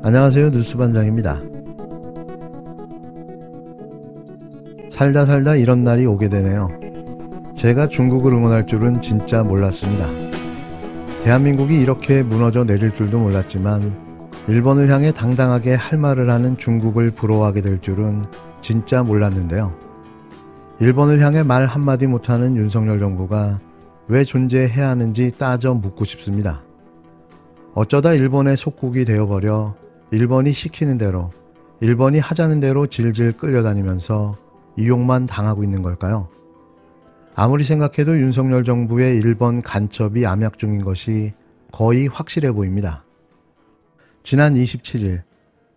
안녕하세요. 뉴스반장입니다. 살다 이런 날이 오게 되네요. 제가 중국을 응원할 줄은 진짜 몰랐습니다. 대한민국이 이렇게 무너져 내릴 줄도 몰랐지만 일본을 향해 당당하게 할 말을 하는 중국을 부러워하게 될 줄은 진짜 몰랐는데요. 일본을 향해 말 한마디 못하는 윤석열 정부가 왜 존재해야 하는지 따져 묻고 싶습니다. 어쩌다 일본의 속국이 되어버려 일본이 시키는 대로, 일본이 하자는 대로 질질 끌려다니면서 이용만 당하고 있는 걸까요? 아무리 생각해도 윤석열 정부의 일본 간첩이 암약 중인 것이 거의 확실해 보입니다. 지난 27일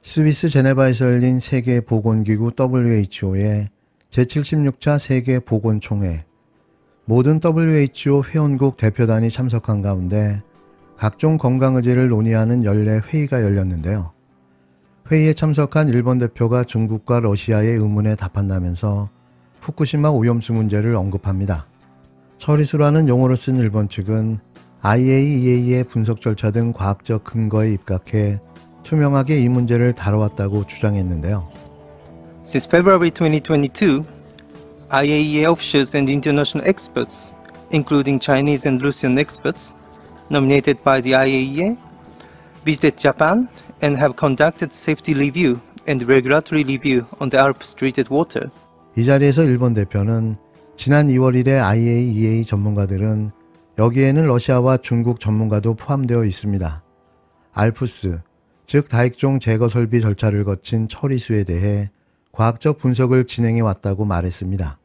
스위스 제네바에서 열린 세계보건기구 WHO의 제76차 세계보건총회, 모든 WHO 회원국 대표단이 참석한 가운데 각종 건강의제를 논의하는 연례 회의가 열렸는데요. 회의에 참석한 일본 대표가 중국과 러시아의 의문에 답한다면서 후쿠시마 오염수 문제를 언급합니다. 처리수라는 용어를 쓴 일본 측은 IAEA의 분석 절차 등 과학적 근거에 입각해 투명하게 이 문제를 다뤄왔다고 주장했는데요. Since February 2022, IAEA officials and international experts, including Chinese and Russian experts, nominated by the IAEA, visited Japan and have conducted safety review and regulatory review on the Alps treated water. 이 자리에서 일본 대표는 지난 2월 1일 IAEA 전문가들은 여기에는 러시아와 중국 전문가도 포함되어 있습니다. 알프스, 즉 다익종 제거 설비 절차를 거친 처리수에 대해 과학적 분석을 진행해 왔다고 말했습니다.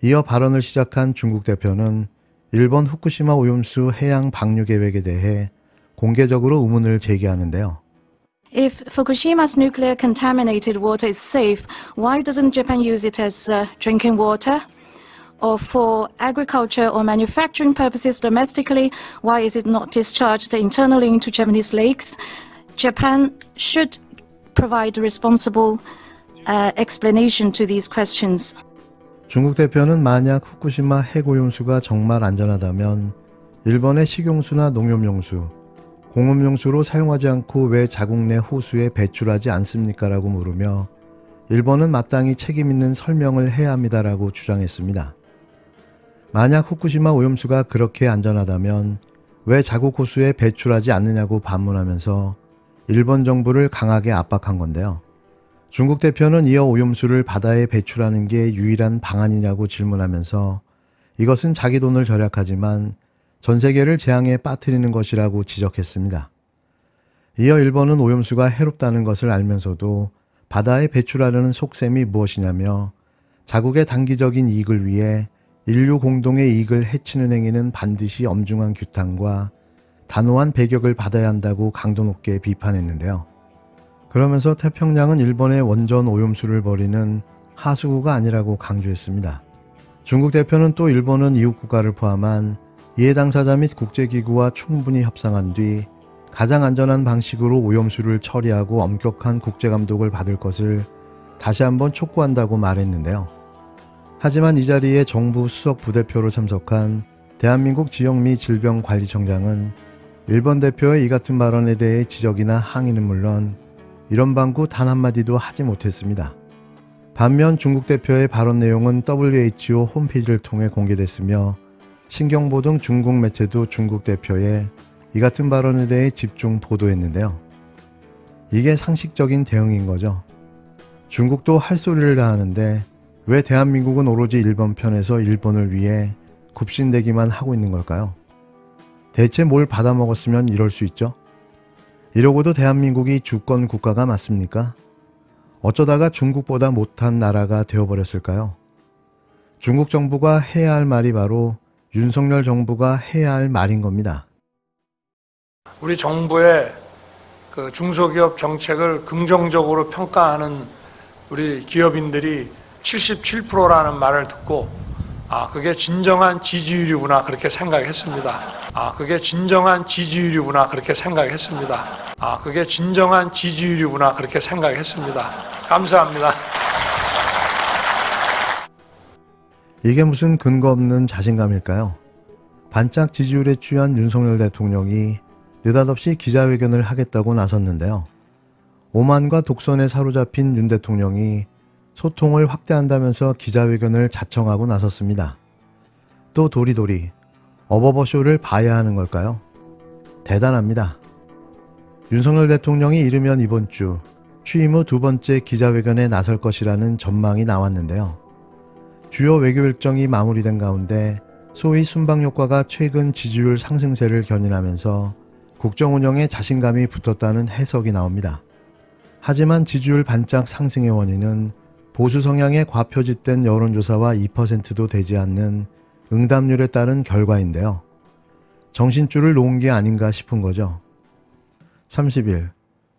이어 발언을 시작한 중국 대표는 일본 후쿠시마 오염수 해양 방류 계획에 대해 공개적으로 의문을 제기하는데요. If Fukushima's nuclear contaminated water is safe, why doesn't Japan use it as drinking water? Or for agriculture or manufacturing purposes domestically, why is it not discharged internally into Japanese lakes? Japan should provide responsible explanation to these questions. 중국 대표는 만약 후쿠시마 핵오염수가 정말 안전하다면 일본의 식용수나 농업용수, 공업용수로 사용하지 않고 왜 자국 내 호수에 배출하지 않습니까? 라고 물으며 일본은 마땅히 책임있는 설명을 해야 합니다라고 주장했습니다. 만약 후쿠시마 오염수가 그렇게 안전하다면 왜 자국 호수에 배출하지 않느냐고 반문하면서 일본 정부를 강하게 압박한 건데요. 중국 대표는 이어 오염수를 바다에 배출하는 게 유일한 방안이냐고 질문하면서 이것은 자기 돈을 절약하지만 전 세계를 재앙에 빠뜨리는 것이라고 지적했습니다. 이어 일본은 오염수가 해롭다는 것을 알면서도 바다에 배출하려는 속셈이 무엇이냐며 자국의 단기적인 이익을 위해 인류 공동의 이익을 해치는 행위는 반드시 엄중한 규탄과 단호한 배격을 받아야 한다고 강도 높게 비판했는데요. 그러면서 태평양은 일본의 원전 오염수를 버리는 하수구가 아니라고 강조했습니다. 중국 대표는 또 일본은 이웃국가를 포함한 이해 당사자 및 국제기구와 충분히 협상한 뒤 가장 안전한 방식으로 오염수를 처리하고 엄격한 국제감독을 받을 것을 다시 한번 촉구한다고 말했는데요. 하지만 이 자리에 정부 수석 부대표로 참석한 대한민국 지역미 질병관리청장은 일본 대표의 이 같은 발언에 대해 지적이나 항의는 물론 이런 방구 단 한마디도 하지 못했습니다. 반면 중국 대표의 발언 내용은 WHO 홈페이지를 통해 공개됐으며 신경보 등 중국 매체도 중국 대표의 이 같은 발언에 대해 집중 보도했는데요. 이게 상식적인 대응인 거죠. 중국도 할 소리를 다 하는데 왜 대한민국은 오로지 일본 편에서 일본을 위해 굽신대기만 하고 있는 걸까요? 대체 뭘 받아먹었으면 이럴 수 있죠? 이러고도 대한민국이 주권 국가가 맞습니까? 어쩌다가 중국보다 못한 나라가 되어버렸을까요? 중국 정부가 해야 할 말이 바로 윤석열 정부가 해야 할 말인 겁니다. 우리 정부의 그 중소기업 정책을 긍정적으로 평가하는 우리 기업인들이 77%라는 말을 듣고 그게 진정한 지지율이구나 그렇게 생각했습니다. 그게 진정한 지지율이구나 그렇게 생각했습니다. 그게 진정한 지지율이구나 그렇게 생각했습니다. 감사합니다. 이게 무슨 근거 없는 자신감일까요? 반짝 지지율에 취한 윤석열 대통령이 느닷없이 기자회견을 하겠다고 나섰는데요. 오만과 독선에 사로잡힌 윤 대통령이 소통을 확대한다면서 기자회견을 자청하고 나섰습니다. 또 도리도리 어버버쇼를 봐야 하는 걸까요? 대단합니다. 윤석열 대통령이 이르면 이번 주 취임 후 두 번째 기자회견에 나설 것이라는 전망이 나왔는데요. 주요 외교 일정이 마무리된 가운데 소위 순방 효과가 최근 지지율 상승세를 견인하면서 국정 운영에 자신감이 붙었다는 해석이 나옵니다. 하지만 지지율 반짝 상승의 원인은 보수 성향의 과표짓된 여론조사와 2%도 되지 않는 응답률에 따른 결과인데요. 정신줄을 놓은 게 아닌가 싶은 거죠. 30일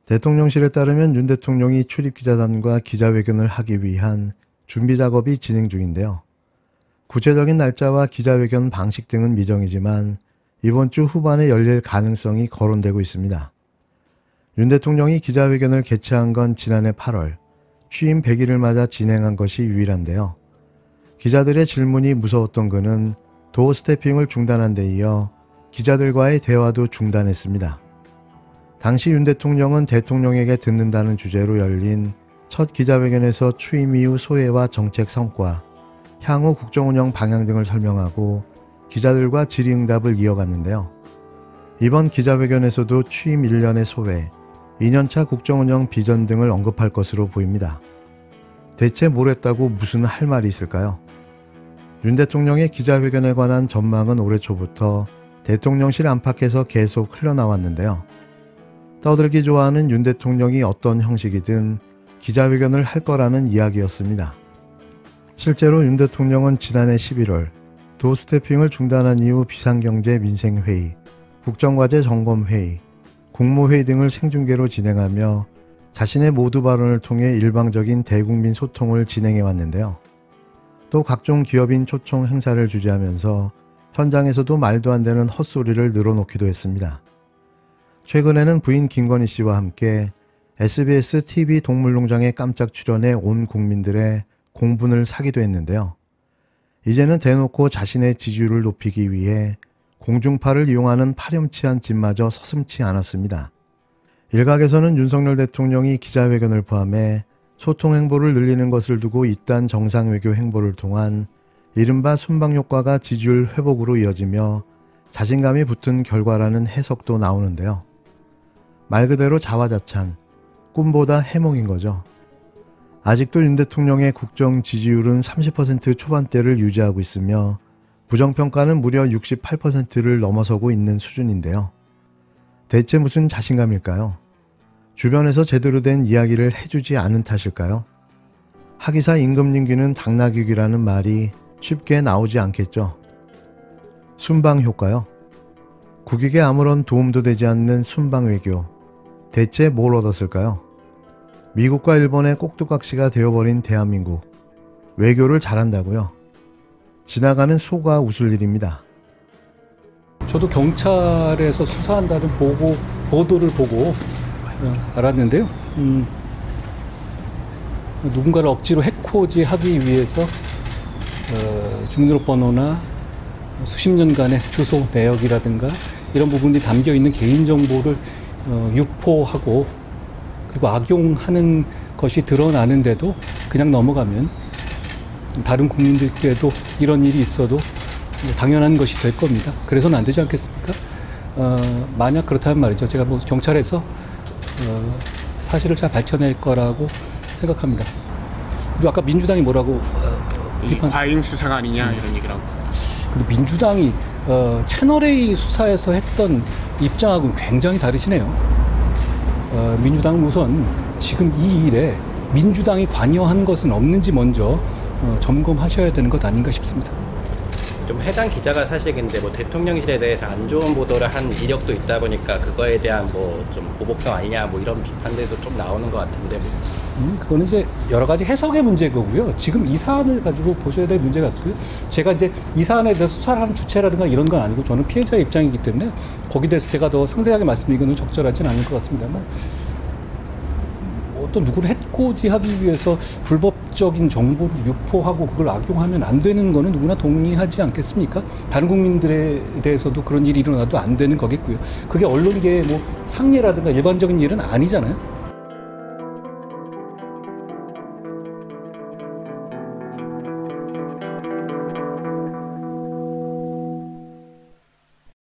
대통령실에 따르면 윤 대통령이 출입기자단과 기자회견을 하기 위한 준비 작업이 진행 중인데요. 구체적인 날짜와 기자회견 방식 등은 미정이지만 이번 주 후반에 열릴 가능성이 거론되고 있습니다. 윤 대통령이 기자회견을 개최한 건 지난해 8월 취임 100일을 맞아 진행한 것이 유일한데요. 기자들의 질문이 무서웠던 그는 도어 스태핑을 중단한 데 이어 기자들과의 대화도 중단했습니다. 당시 윤 대통령은 대통령에게 듣는다는 주제로 열린 첫 기자회견에서 취임 이후 소회와 정책 성과, 향후 국정운영 방향 등을 설명하고 기자들과 질의응답을 이어갔는데요. 이번 기자회견에서도 취임 1년의 소회, 2년차 국정운영 비전 등을 언급할 것으로 보입니다. 대체 뭘 했다고 무슨 할 말이 있을까요? 윤 대통령의 기자회견에 관한 전망은 올해 초부터 대통령실 안팎에서 계속 흘러나왔는데요. 떠들기 좋아하는 윤 대통령이 어떤 형식이든 기자회견을 할 거라는 이야기였습니다. 실제로 윤 대통령은 지난해 11월 도어 스태핑을 중단한 이후 비상경제 민생회의, 국정과제 점검회의, 국무회의 등을 생중계로 진행하며 자신의 모두 발언을 통해 일방적인 대국민 소통을 진행해 왔는데요. 또 각종 기업인 초청 행사를 주재하면서 현장에서도 말도 안 되는 헛소리를 늘어놓기도 했습니다. 최근에는 부인 김건희 씨와 함께 SBS TV 동물농장에 깜짝 출연해 온 국민들의 공분을 사기도 했는데요. 이제는 대놓고 자신의 지지율을 높이기 위해 공중파를 이용하는 파렴치한 짓마저 서슴지 않았습니다. 일각에서는 윤석열 대통령이 기자회견을 포함해 소통 행보를 늘리는 것을 두고 이딴 정상외교 행보를 통한 이른바 순방 효과가 지지율 회복으로 이어지며 자신감이 붙은 결과라는 해석도 나오는데요. 말 그대로 자화자찬, 꿈보다 해몽인 거죠. 아직도 윤 대통령의 국정 지지율은 30% 초반대를 유지하고 있으며 부정평가는 무려 68%를 넘어서고 있는 수준인데요. 대체 무슨 자신감일까요? 주변에서 제대로 된 이야기를 해주지 않은 탓일까요? 하기사 임금님귀는 당나귀귀라는 말이 쉽게 나오지 않겠죠. 순방 효과요? 국익에 아무런 도움도 되지 않는 순방 외교. 대체 뭘 얻었을까요? 미국과 일본의 꼭두각시가 되어버린 대한민국. 외교를 잘한다고요? 지나가는 소가 웃을 일입니다. 저도 경찰에서 수사한다는 보도를 보고 알았는데요. 누군가를 억지로 해코지하기 위해서 주민등록번호나 수십 년간의 주소 내역이라든가 이런 부분이 담겨 있는 개인정보를 유포하고 그리고 악용하는 것이 드러나는데도 그냥 넘어가면 다른 국민들께도 이런 일이 있어도 당연한 것이 될 겁니다. 그래서는 안 되지 않겠습니까? 만약 그렇다면 말이죠. 제가 뭐 경찰에서 사실을 잘 밝혀낼 거라고 생각합니다. 그리고 아까 민주당이 뭐라고 비판? 과잉 수사가 아니냐 이런 얘기를 하고 있어요. 근데 민주당이 채널A 수사에서 했던 입장하고는 굉장히 다르시네요. 민주당은 우선 지금 이 일에 민주당이 관여한 것은 없는지 먼저 점검하셔야 되는 것 아닌가 싶습니다. 좀 해당 기자가 사실 근데 뭐 대통령실에 대해서 안 좋은 보도를 한 이력도 있다 보니까 그거에 대한 뭐 좀 보복성 아니냐 뭐 이런 비판들도 좀 나오는 것 같은데 그거는 이제 여러 가지 해석의 문제고요. 지금 이 사안을 가지고 보셔야 될 문제가 있고요. 제가 이제 이 사안에 대해서 수사를 하는 주체라든가 이런 건 아니고 저는 피해자의 입장이기 때문에 거기에 대해서 제가 더 상세하게 말씀드리기는 적절하지는 않을 것 같습니다만 어떤 누구를 해코지하기 위해서 불법적인 정보를 유포하고 그걸 악용하면 안 되는 거는 누구나 동의하지 않겠습니까? 다른 국민들에 대해서도 그런 일이 일어나도 안 되는 거겠고요. 그게 언론계의 뭐 상례라든가 일반적인 일은 아니잖아요.